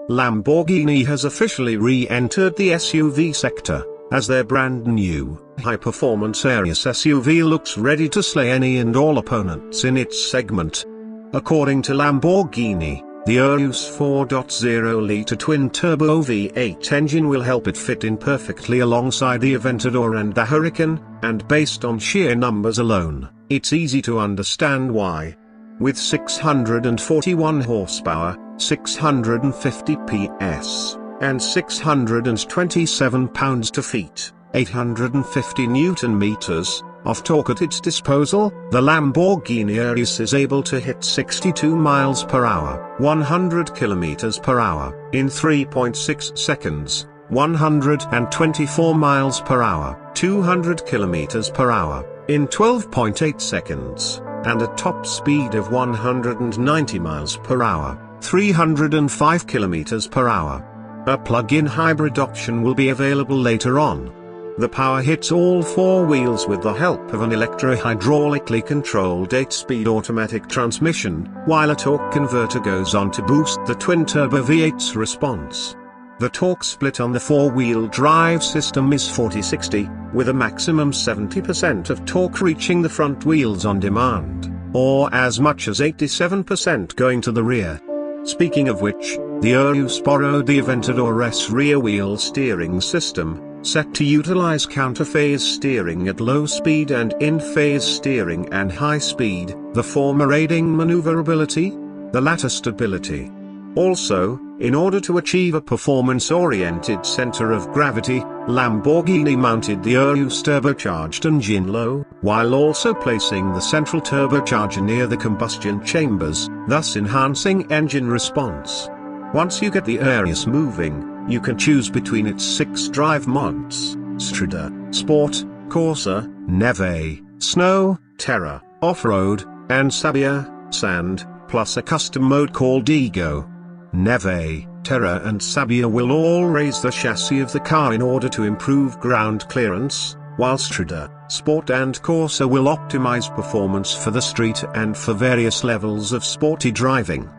Lamborghini has officially re-entered the SUV sector, as their brand new, high-performance Urus SUV looks ready to slay any and all opponents in its segment. According to Lamborghini, the Urus 4.0-litre twin-turbo V8 engine will help it fit in perfectly alongside the Aventador and the Huracan, and based on sheer numbers alone, it's easy to understand why. With 641 horsepower, 650 PS, and 627 pounds-to-feet, 850 Newton-meters, of torque at its disposal, the Lamborghini Urus is able to hit 62 miles per hour, 100 kilometers per hour, in 3.6 seconds, 124 miles per hour, 200 kilometers per hour, in 12.8 seconds, and a top speed of 190 miles per hour, 305 kilometers per hour. A plug-in hybrid option will be available later on. The power hits all four wheels with the help of an electro-hydraulically controlled 8-speed automatic transmission, while a torque converter goes on to boost the twin-turbo V8's response. The torque split on the four-wheel drive system is 40-60, with a maximum 70% of torque reaching the front wheels on demand, or as much as 87% going to the rear. Speaking of which, the Urus borrowed the Aventador's rear-wheel steering system, set to utilize counter-phase steering at low speed and in-phase steering and high speed, the former aiding maneuverability, the latter stability. Also, in order to achieve a performance-oriented center of gravity, Lamborghini mounted the Urus turbocharged engine low, while also placing the central turbocharger near the combustion chambers, thus enhancing engine response. Once you get the Urus moving, you can choose between its 6 drive modes: Strada, Sport, Corsa, Neve, Snow, Terra, Off-Road, and Sabbia, Sand, plus a custom mode called Ego. Neve, Terra and Sabbia will all raise the chassis of the car in order to improve ground clearance, while Strada, Sport and Corsa will optimize performance for the street and for various levels of sporty driving.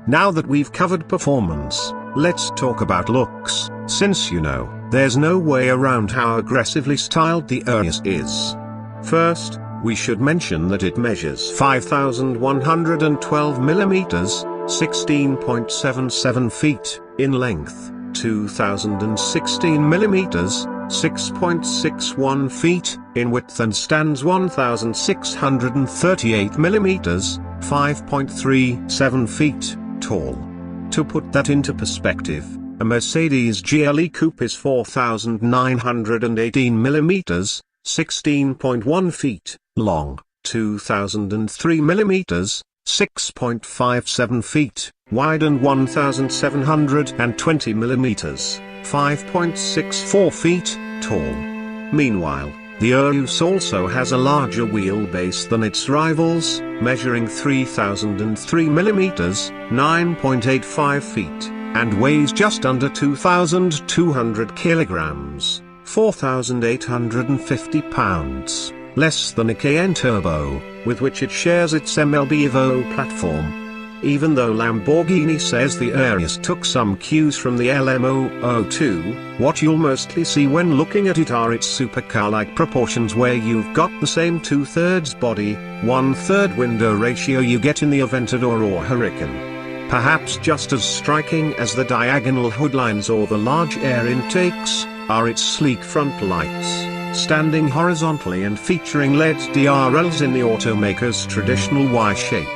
Now that we've covered performance, let's talk about looks, since there's no way around how aggressively styled the Urus is. First, we should mention that it measures 5,112 millimeters, 16.77 feet, in length, 2,016 millimeters, 6.61 feet, in width and stands 1,638 millimeters, 5.37 feet, tall. To put that into perspective, a Mercedes GLE Coupe is 4,918 millimeters, 16.1 feet, long, 2,003 millimeters, 6.57 feet, wide and 1,720 millimeters, 5.64 feet, tall. Meanwhile, the Urus also has a larger wheelbase than its rivals, measuring 3,003 millimeters, 9.85 feet, and weighs just under 2,200 kilograms, 4,850 pounds, less than a Cayenne Turbo, with which it shares its MLB Evo platform. Even though Lamborghini says the Urus took some cues from the LM002, what you'll mostly see when looking at it are its supercar-like proportions, where you've got the same 2/3 body, 1/3 window ratio you get in the Aventador or Huracan. Perhaps just as striking as the diagonal hoodlines or the large air intakes, are its sleek front lights, standing horizontally and featuring LED DRLs in the automaker's traditional Y-shape.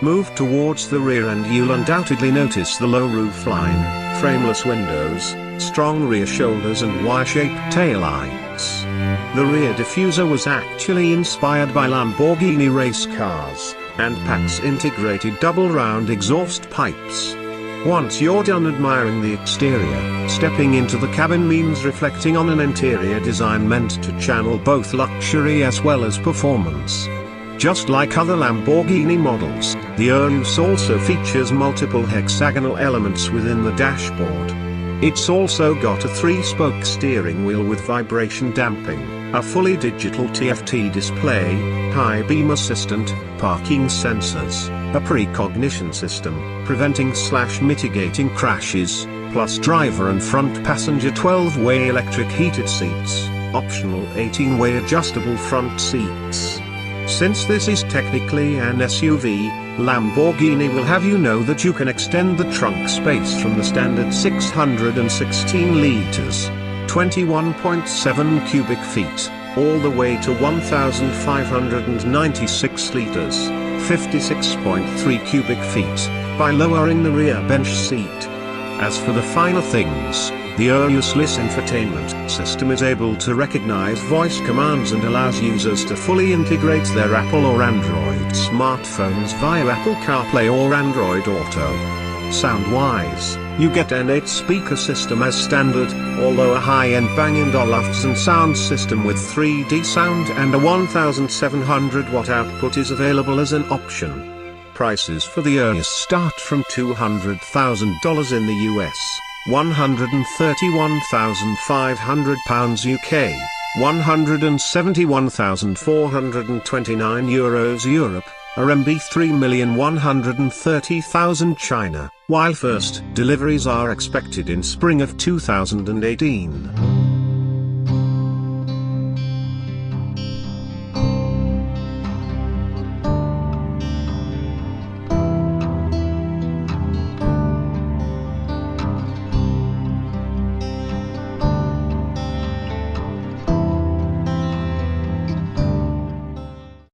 Move towards the rear and you'll undoubtedly notice the low roofline, frameless windows, strong rear shoulders and Y-shaped taillights. The rear diffuser was actually inspired by Lamborghini race cars, and packs integrated double-round exhaust pipes. Once you're done admiring the exterior, stepping into the cabin means reflecting on an interior design meant to channel both luxury as well as performance. Just like other Lamborghini models, the Urus also features multiple hexagonal elements within the dashboard. It's also got a 3-spoke steering wheel with vibration damping, a fully digital TFT display, high beam assistant, parking sensors, a precognition system, preventing/mitigating crashes, plus driver and front passenger 12-way electric heated seats, optional 18-way adjustable front seats. Since this is technically an SUV, Lamborghini will have you know that you can extend the trunk space from the standard 616 liters, 21.7 cubic feet, all the way to 1,596 liters, 56.3 cubic feet, by lowering the rear bench seat. As for the finer things, the Urus infotainment system is able to recognize voice commands and allows users to fully integrate their Apple or Android smartphones via Apple CarPlay or Android Auto. Sound-wise, you get an 8-speaker system as standard, although a high-end Bang & Olufsen sound system with 3D sound and a 1,700-watt output is available as an option. Prices for the Urus start from $200,000 in the US, £131,500 UK, €171,429 Europe, RMB 3,130,000 China, while first deliveries are expected in spring of 2018.